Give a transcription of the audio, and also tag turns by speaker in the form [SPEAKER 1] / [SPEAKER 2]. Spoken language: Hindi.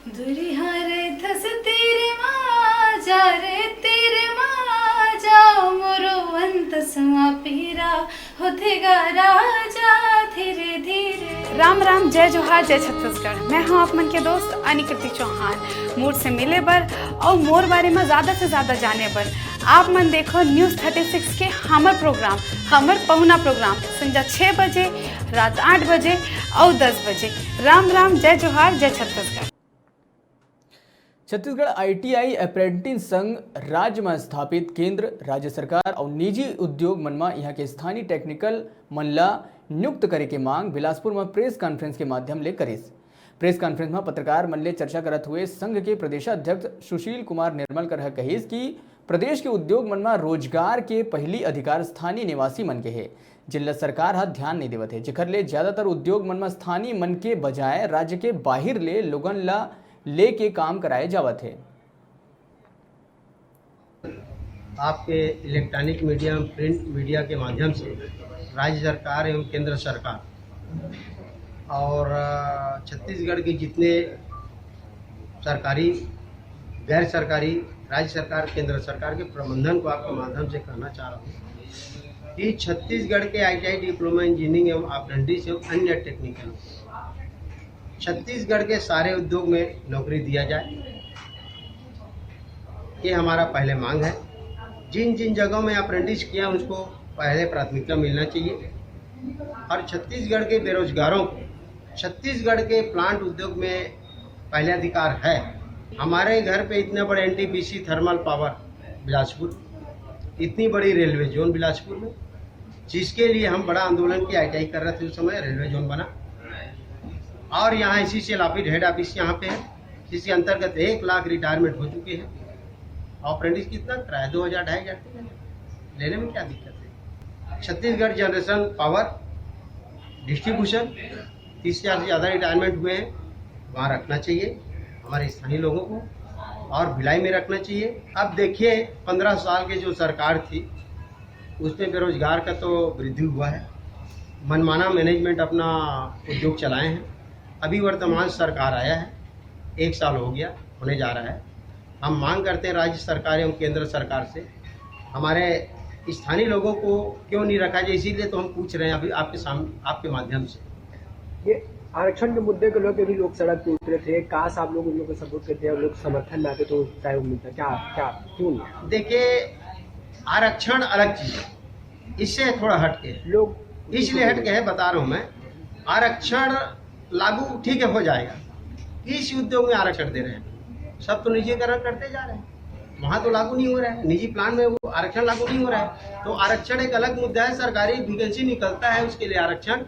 [SPEAKER 1] दुरिहा रे धस तेरे माझा रे तेरे माझा मोरो अंत सुआ पीरा होतेगा राजा धीरे धीरे। राम राम, जय जोहार, जय छत्तीसगढ़। मैं हूँ आप मन के दोस्त अनिकृति चौहान। मूड से मिले बर और मोर बारे में ज़्यादा से ज़्यादा जाने बर आप मन देखो न्यूज़ 36 के हमर प्रोग्राम, हमर पहुना प्रोग्राम संजा 6 बजे, रात 8 बजे और 10 बजे। राम राम, जय जोहार, जय छत्तीसगढ़।
[SPEAKER 2] छत्तीसगढ़ ITI अप्रेंटिस संघ राज्य में स्थापित केंद्र, राज्य सरकार और निजी उद्योग मन में यहाँ के स्थानीय टेक्निकल मन ला नियुक्त करे के मांग बिलासपुर में प्रेस कॉन्फ्रेंस के माध्यम ले करिस। प्रेस कॉन्फ्रेंस में पत्रकार मन ले चर्चा करत हुए संघ के प्रदेशाध्यक्ष सुशील कुमार निर्मल कर कहिस कि प्रदेश के उद्योग मन में रोजगार के पहली अधिकार स्थानीय निवासी मन के है, जिनला सरकार हा ध्यान नहीं देवत है, जेकर ले ज्यादातर उद्योग मन में स्थानीय मन के बजाय राज्य के बाहर ले लोगन ला लेके काम कराए जावत है।
[SPEAKER 3] आपके इलेक्ट्रॉनिक मीडिया, प्रिंट मीडिया के माध्यम से राज्य सरकार एवं केंद्र सरकार और छत्तीसगढ़ के जितने सरकारी, गैर सरकारी, राज्य सरकार, केंद्र सरकार के प्रबंधन को आपके माध्यम से कहना चाह रहा हूँ कि छत्तीसगढ़ के ITI डिप्लोमा इंजीनियरिंग एवं अप्रेंटिस एवं अन्य टेक्निकल छत्तीसगढ़ के सारे उद्योग में नौकरी दिया जाए, ये हमारा पहले मांग है। जिन जिन जगहों में अप्रेंटिस किया उसको पहले प्राथमिकता मिलना चाहिए और छत्तीसगढ़ के बेरोजगारों को छत्तीसगढ़ के प्लांट उद्योग में पहले अधिकार है। हमारे घर पे इतने बड़े NTPC थर्मल पावर बिलासपुर, इतनी बड़ी रेलवे जोन बिलासपुर में, जिसके लिए हम बड़ा आंदोलन की ITI कर रहे थे, उस समय रेलवे जोन बना और यहाँ SCCL ऑफिस हेड ऑफिस यहाँ पे है, जिसके अंतर्गत 1 लाख रिटायरमेंट हो चुके हैं। अप्रेंटिस कितना किराया 2,000-2,500 लेने में क्या दिक्कत है। छत्तीसगढ़ जनरेशन पावर डिस्ट्रीब्यूशन 30,000 से ज़्यादा रिटायरमेंट हुए हैं, वहाँ रखना चाहिए हमारे स्थानीय लोगों को और भिलाई में रखना चाहिए। अब देखिए 15 साल के जो सरकार थी उसमें बेरोजगार का तो वृद्धि हुआ है, मनमाना मैनेजमेंट अपना उद्योग चलाए हैं। अभी वर्तमान सरकार आया है, 1 साल हो गया, होने जा रहा है। हम मांग करते हैं राज्य सरकार एवं केंद्र सरकार से हमारे स्थानीय लोगों को क्यों नहीं रखा जाए, इसीलिए तो हम पूछ रहे हैं अभी आपके माध्यम से।
[SPEAKER 4] ये आरक्षण के मुद्दे को लेकर भी लोग सड़क पे उतरे थे, काश आप लोग उन लोगों को सपोर्ट करते हैं और लोग समर्थन में आते तो सहयोग मिलता, क्या क्यों नहीं?
[SPEAKER 3] देखिए आरक्षण अलग चीज है, इससे थोड़ा हटके है,
[SPEAKER 4] लोग
[SPEAKER 3] इसलिए हटके है, बता रहा हूँ मैं। आरक्षण लागू ठीक है हो जाएगा, किस उद्योग में आरक्षण दे रहे हैं, सब तो निजीकरण करते जा रहे हैं, वहाँ तो लागू नहीं हो रहा है। निजी प्लान में वो आरक्षण लागू नहीं हो रहा है, तो आरक्षण एक अलग मुद्दा है। सरकारी वैकेंसी निकलता है उसके लिए आरक्षण,